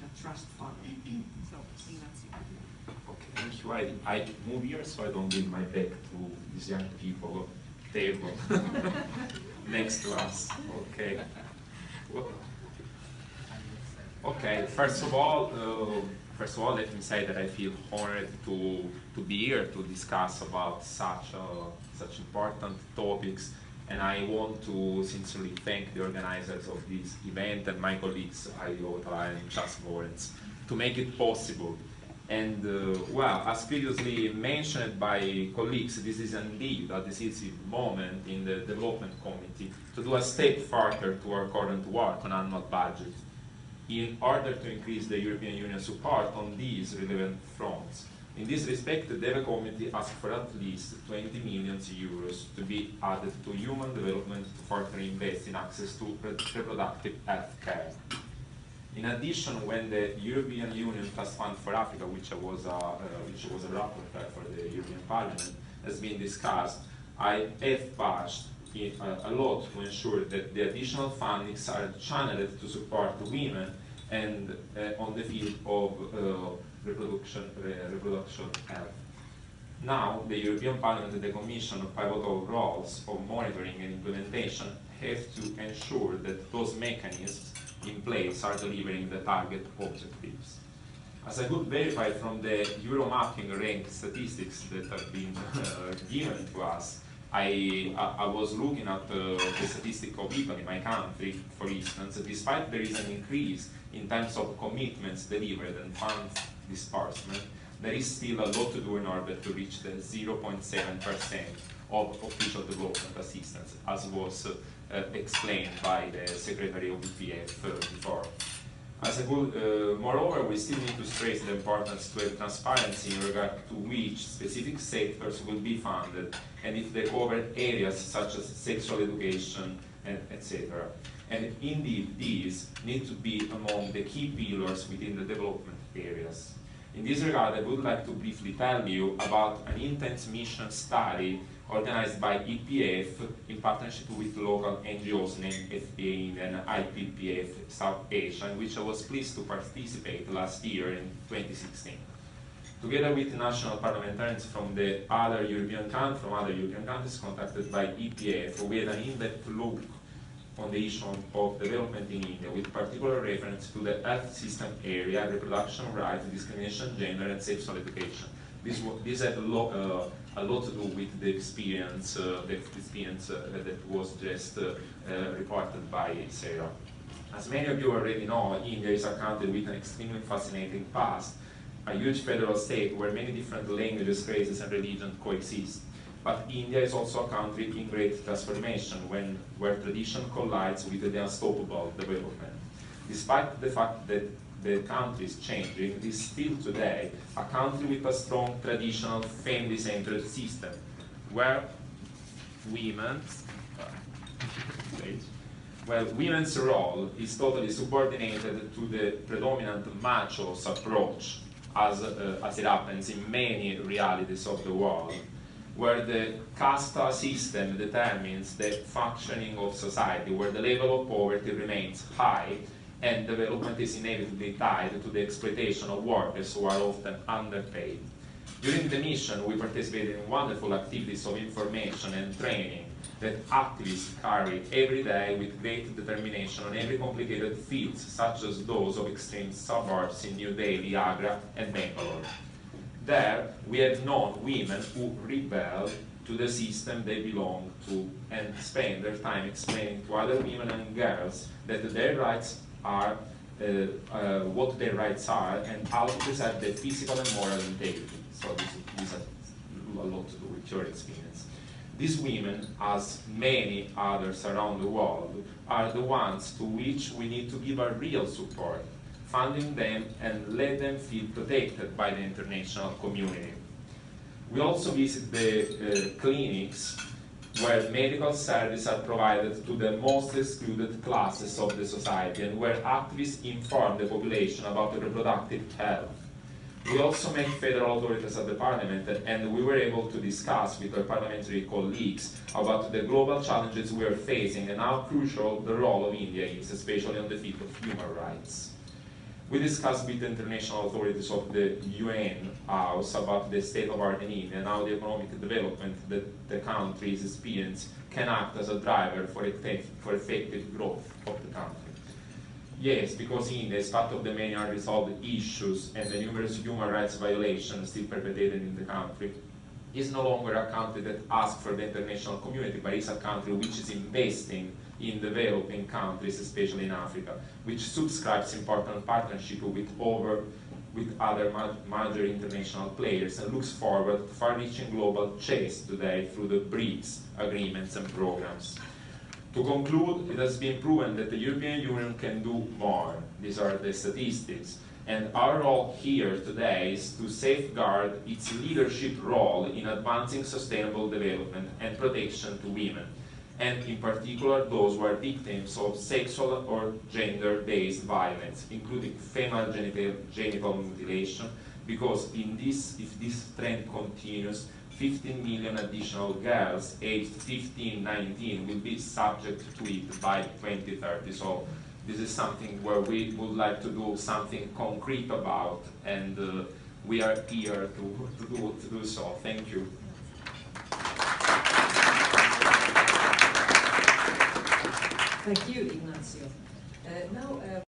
a trust fund. So, Ignazio. Okay, thank you. I move here so I don't give my back to these young people table next to us. Okay. Well, okay. First of all, let me say that I feel honored to be here to discuss about such important topics, and I want to sincerely thank the organizers of this event and my colleagues Iota and Just Lawrence to make it possible. And well, as previously mentioned by colleagues, this is indeed a decisive moment in the Development Committee to do a step further to our current work on annual budget in order to increase the European Union support on these relevant fronts. In this respect, the DEVE Committee asked for at least 20 million euros to be added to human development to further invest in access to reproductive health care. In addition, when the European Union Trust Fund for Africa, which was a rapporteur for the European Parliament, has been discussed, I have pushed a lot to ensure that the additional fundings are channeled to support women and on the field of reproduction health. Now, the European Parliament and the Commission have pivotal roles of monitoring and implementation have to ensure that those mechanisms in place are delivering the target objectives. As I could verify from the Euromapping ranked statistics that have been given to us, I was looking at the statistic of Italy, my country, for instance. Despite there is an increase in terms of commitments delivered and funds disbursement, there is still a lot to do in order to reach the 0.7% of official development assistance, as was explained by the Secretary of EPF before. As a good, moreover, we still need to stress the importance to have transparency in regard to which specific sectors will be funded and if they cover areas such as sexual education, etc. And indeed, these need to be among the key pillars within the development areas. In this regard, I would like to briefly tell you about an intense mission study organized by EPF in partnership with local NGOs named FPA and IPPF South Asia, in which I was pleased to participate last year in 2016. Together with national parliamentarians from other European countries contacted by EPF, we had an in-depth look on the issue of development in India, with particular reference to the health system area, reproduction rights, discrimination, gender, and sexual education. This had a lot to do with the experience, that was just reported by Sarah. As many of you already know, India is a country with an extremely fascinating past, a huge federal state where many different languages, races, and religions coexist. But India is also a country in great transformation, where tradition collides with the unstoppable development. Despite the fact that the country is changing, it is still today a country with a strong traditional family-centered system, where women's role is totally subordinated to the predominant machos approach, as it happens in many realities of the world, where the casta system determines the functioning of society, where the level of poverty remains high, and development is inevitably tied to the exploitation of workers who are often underpaid. During the mission, we participated in wonderful activities of information and training that activists carry every day with great determination on every complicated fields, such as those of extreme suburbs in New Delhi, Agra, and Bangalore. There, we have known women who rebel to the system they belong to and spend their time explaining to other women and girls that their rights are, what their rights are, and how to preserve their physical and moral integrity. So this has a lot to do with your experience. These women, as many others around the world, are the ones to which we need to give our real support, funding them and let them feel protected by the international community. We also visit the clinics where medical services are provided to the most excluded classes of the society and where activists inform the population about the reproductive health. We also met federal authorities at the Parliament, and we were able to discuss with our parliamentary colleagues about the global challenges we are facing and how crucial the role of India is, especially on the field of human rights. We discussed with the international authorities of the UN House about the state of Armenia and how the economic development that the country is experiencing can act as a driver for effective growth of the country. Yes, because India, as part of the many unresolved issues and the numerous human rights violations still perpetrated in the country, is no longer a country that asks for the international community, but is a country which is investing in developing countries, especially in Africa, which subscribes important partnership with other major international players and looks forward to far-reaching global change today through the BRICS agreements and programs. To conclude, it has been proven that the European Union can do more. These are the statistics. And our role here today is to safeguard its leadership role in advancing sustainable development and protection to women, and in particular those who are victims of sexual or gender-based violence, including female genital mutilation, because if this trend continues, 15 million additional girls aged 15-19 will be subject to it by 2030. So this is something where we would like to do something concrete about, and we are here to do so. Thank you. Thank you, Ignazio. Now.